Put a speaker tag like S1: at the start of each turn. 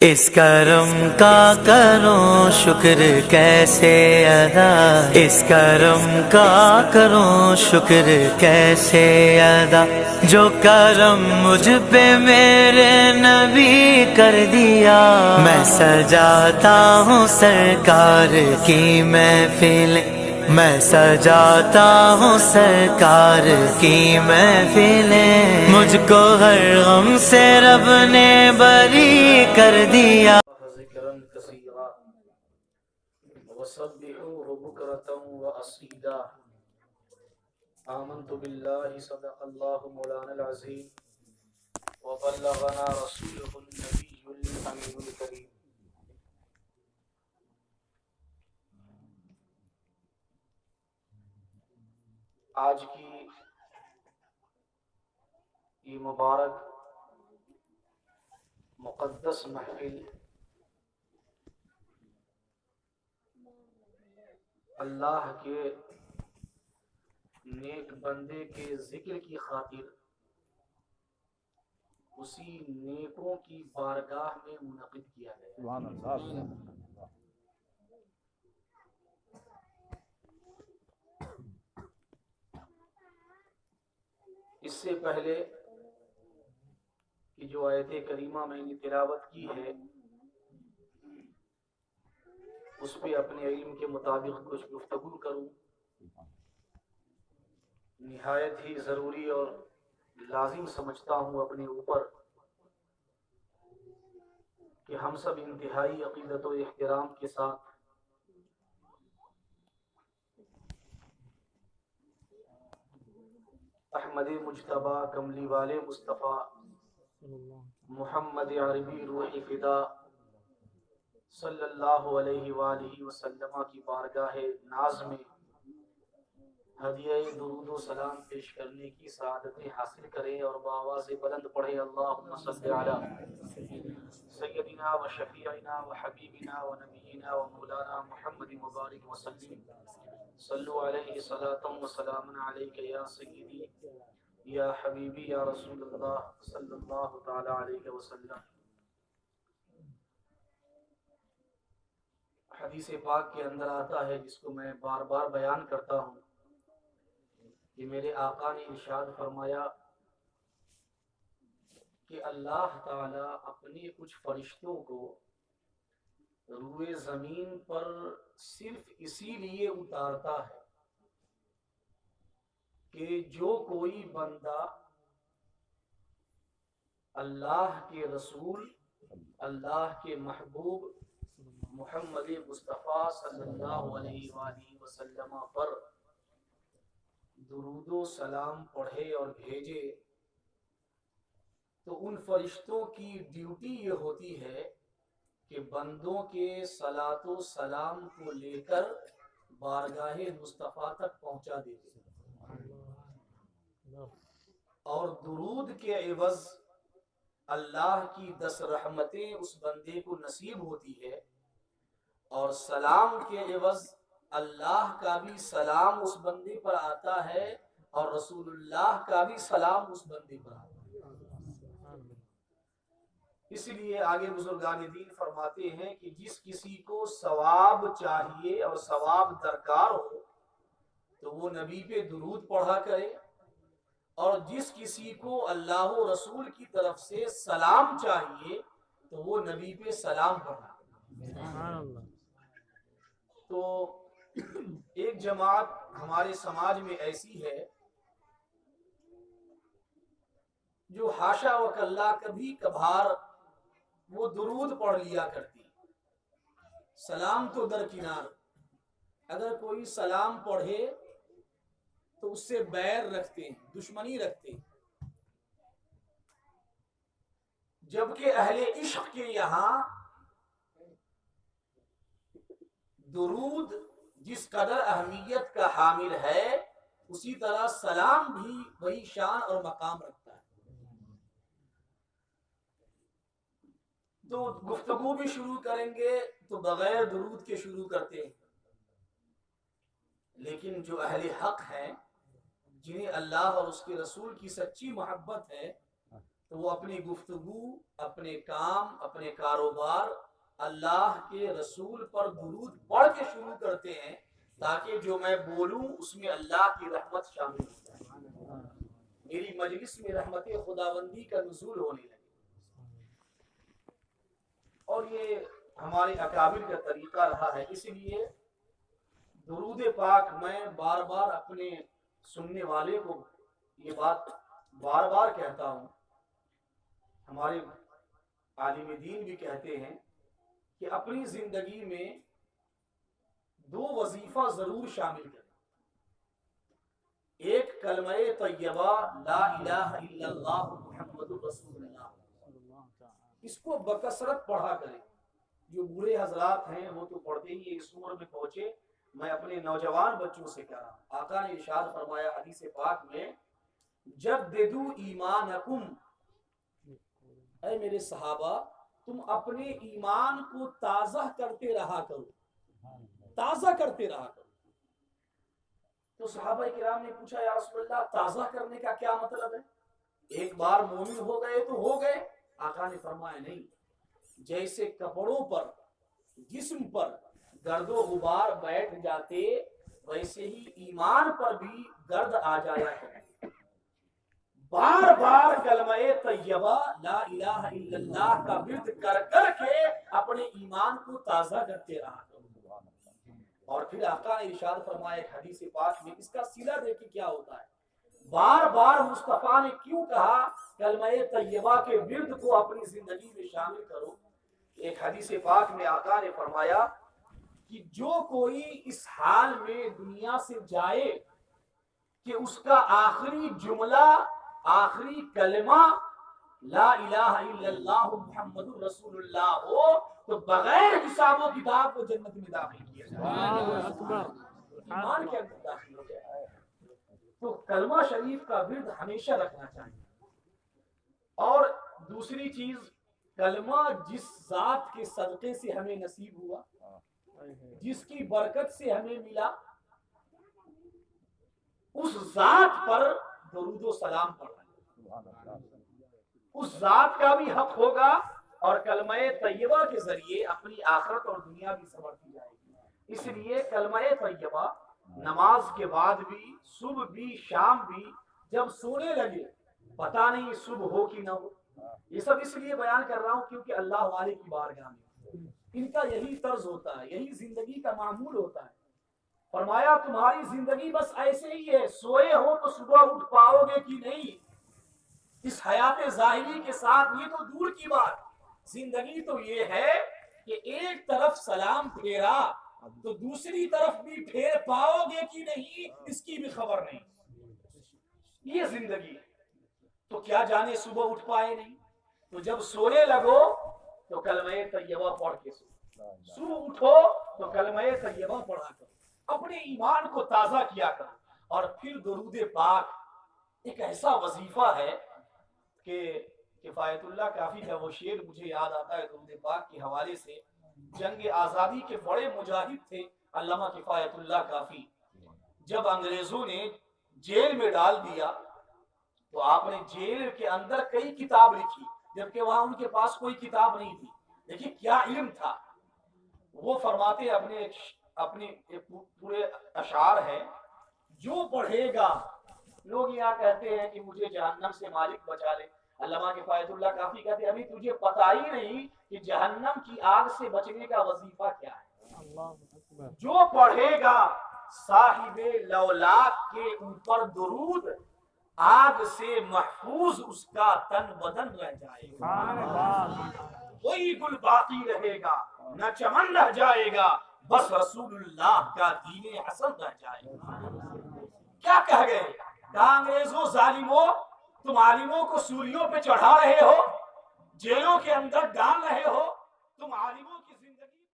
S1: اس کرم کا کروں شکر کیسے ادا، اس کرم کا کروں شکر کیسے ادا، جو کرم مجھ پہ میرے نبی کر دیا۔ میں سجاتا ہوں سرکار کی محفل، میں سجاتا ہوں سرکار کی محفلیں، مجھ کو ہر غم سے رب نے بری کر دیا۔
S2: ذکرا کثیرا وسبحوه بکرة واصیلا۔ آمنت باللہ صدق اللہ مولانا العظیم وبلغنا رسولہ النبی الامین الکریم۔ آج کی یہ مبارک مقدس محفل اللہ کے نیک بندے کے ذکر کی خاطر اسی نیکوں کی بارگاہ میں منعقد کیا گیا۔ اس سے پہلے کہ جو آیت کریمہ میں نے تلاوت کی ہے اس پہ اپنے علم کے مطابق کچھ گفتگو کروں، نہایت ہی ضروری اور لازم سمجھتا ہوں اپنے اوپر کہ ہم سب انتہائی عقیدت و احترام کے ساتھ احمد مجتبیٰ کملی والے مصطفیٰ محمد عربی روح فدا صلی اللہ علیہ وآلہ وسلم کی بارگاہ ناز میں ہدیہ درود و سلام پیش کرنے کی سعادتیں حاصل کریں اور بآواز بلند پڑھیں اللہم صلی علی سیدنا و شفیعنا و حبیبنا و نبینا و مولانا محمد مبارک وسلم۔ صلو علیہ صلاۃ و سلام علیک یا سیدی یا حبیبی یا رسول اللہ صلی اللہ تعالی علیہ وسلم۔ حدیث پاک کے اندر آتا ہے جس کو میں بار بار بیان کرتا ہوں کہ میرے آقا نے ارشاد فرمایا کہ اللہ تعالی اپنے کچھ فرشتوں کو روئے زمین پر صرف اسی لیے اتارتا ہے کہ جو کوئی بندہ اللہ کے رسول، اللہ کے محبوب محمد مصطفیٰ صلی اللہ علیہ وآلہ وسلم پر درود و سلام پڑھے اور بھیجے، تو ان فرشتوں کی ڈیوٹی یہ ہوتی ہے کہ بندوں کے صلاۃ و سلام کو لے کر بارگاہ مصطفیٰ تک پہنچا دیتے اور درود کے عوض اللہ کی 10 رحمتیں اس بندے کو نصیب ہوتی ہے، اور سلام کے عوض اللہ کا بھی سلام اس بندے پر آتا ہے اور رسول اللہ کا بھی سلام اس بندے پر آتا ہے۔ اس لیے آگے بزرگان دین فرماتے ہیں کہ جس کسی کو ثواب چاہیے اور ثواب درکار ہو تو وہ نبی پہ درود پڑھا کرے، اور جس کسی کو اللہ و رسول کی طرف سے سلام چاہیے تو وہ نبی پہ سلام پڑھا کرے۔ تو ایک جماعت ہمارے سماج میں ایسی ہے جو حاشا و کلا کبھی کبھار وہ درود پڑھ لیا کرتی، سلام تو درکنار، اگر کوئی سلام پڑھے تو اس سے بیر رکھتے ہیں، دشمنی رکھتے ہیں، جبکہ اہل عشق کے یہاں درود جس قدر اہمیت کا حامل ہے اسی طرح سلام بھی وہی شان اور مقام رکھتا ہے۔ تو گفتگو بھی شروع کریں گے تو بغیر درود کے شروع کرتے ہیں، لیکن جو اہل حق ہیں جنہیں اللہ اور اس کے رسول کی سچی محبت ہے تو وہ اپنی گفتگو، اپنے کام، اپنے کاروبار اللہ کے رسول پر درود پڑھ کے شروع کرتے ہیں تاکہ جو میں بولوں اس میں اللہ کی رحمت شامل ہو جائے، میری مجلس میں رحمت خداوندی کا نزول ہونے لگے۔ اور یہ ہمارے اکابر کا طریقہ رہا ہے، اس لیے درود پاک میں بار بار اپنے سننے والے کو یہ بات بار بار کہتا ہوں، ہمارے عالم دین بھی کہتے ہیں کہ اپنی زندگی میں 2 وظیفہ ضرور شامل کریں، ایک کلمہ طیبہ لا الہ الا اللہ محمد رسول اللہ، اس کو بکثرت پڑھا کریں۔ جو بوڑھے حضرات ہیں وہ تو پڑھتے ہی اس عمر میں پہنچے، میں اپنے نوجوان بچوں سے کہہ رہا ہوں، آقا نے ارشاد فرمایا حدیث پاک میں، جددوا ایمانکم، اے میرے صحابہ تم اپنے ایمان کو تازہ کرتے رہا کرو، تازہ کرتے رہا کرو۔ تو صحابہ کرام نے پوچھا یا رسول اللہ تازہ کرنے کا کیا مطلب ہے؟ ایک بار مومن ہو گئے تو ہو گئے؟ آقا نے فرمایا نہیں، جیسے کپڑوں پر، جسم پر گرد و غبار بیٹھ جاتے ویسے ہی ایمان پر بھی گرد آ جایا کرے، بار بار کلمہ طیبہ لا الہ الا اللہ کا ورد کر کر کے اپنے ایمان کو تازہ کرتے رہا کرو۔ اور پھر آقا نے ارشاد فرمایا ایک حدیث پاک میں، اس کا صلہ دیکھیں کیا ہوتا ہے، بار بار مصطفیٰ نے کیوں کہا کلمہ طیبہ کے ورد کو اپنی زندگی میں شامل کرو؟ ایک حدیث پاک میں آقا نے فرمایا کہ جو کوئی اس حال میں دنیا سے جائے کہ اس کا آخری جملہ، آخری کلمہ لا الہ الا اللہ محمد رسول اللہ ہو تو بغیر حساب و کتاب کو جنت میں داخل کیا جائے، ایمان کے اندر داخل ہو جائے۔ تو کلمہ شریف کا ورد ہمیشہ رکھنا چاہیے۔ اور دوسری چیز، کلمہ جس ذات کے صدقے سے ہمیں نصیب ہوا، جس کی برکت سے ہمیں ملا، اس ذات پر درود و سلام پڑھنا، اس ذات کا بھی حق ہوگا اور کلمہ طیبہ کے ذریعے اپنی آخرت اور دنیا بھی سنورتی جائے گی۔ اس لیے کلمہ طیبہ نماز کے بعد بھی، صبح بھی، شام بھی، جب سونے لگے، پتہ نہیں صبح ہو کہ نہ ہو، یہ سب اس لیے بیان کر رہا ہوں کیونکہ اللہ والے کی بارگاہ میں ان کا یہی طرز ہوتا ہے، یہی زندگی کا معمول ہوتا ہے۔ فرمایا تمہاری زندگی بس ایسے ہی ہے، سوئے ہو تو صبح اٹھ پاؤ گے کہ نہیں، اس حیات ظاہری کے ساتھ یہ تو دور کی بات، زندگی تو یہ ہے کہ ایک طرف سلام پھیرا تو دوسری طرف بھی پھیر پاؤ گے کہ نہیں اس کی بھی خبر نہیں، یہ زندگی ہے۔ تو کیا جانے صبح اٹھ پائے نہیں، تو جب سونے لگو تو کلمہ طیبہ پڑھ کے سو، صبح اٹھو تو کلمہ طیبہ پڑھا کرو، اپنے ایمان کو تازہ کیا کرو۔ اور پھر درود پاک ایک ایسا وظیفہ ہے کہ کفایت اللہ کافی کا وہ شعر مجھے یاد آتا ہے درود پاک کے حوالے سے، جنگ آزادی کے بڑے مجاہد تھے علامہ کفایت اللہ کافی، جب انگریزوں نے جیل میں ڈال دیا تو آپ نے جیل کے اندر کئی کتاب لکھی جبکہ وہاں ان کے پاس کوئی کتاب نہیں تھی۔ دیکھیں کیا علم تھا، وہ فرماتے اپنے پورے اشعار ہیں، جو پڑھے گا، لوگ یہاں کہتے ہیں کہ مجھے جہنم سے مالک بچا لے، علامہ کفایت اللہ کافی کہتے ہیں ابھی تجھے پتہ ہی نہیں کہ جہنم کی آگ سے بچنے کا وظیفہ کیا ہے۔ جو پڑھے گا صاحب لولاک کے اوپر درود، آگ سے محفوظ اس کا تن بدن رہ جائے گا، کوئی گل باقی رہے گا نہ چمن رہ جائے گا، بس رسول اللہ کا دین حسن رہ جائے گا۔ کیا کہہ گئے؟ کہا انگریزوں ظالموں، تم عالموں کو سولیوں پہ چڑھا رہے ہو، جیلوں کے اندر ڈال رہے ہو، تم عالموں کے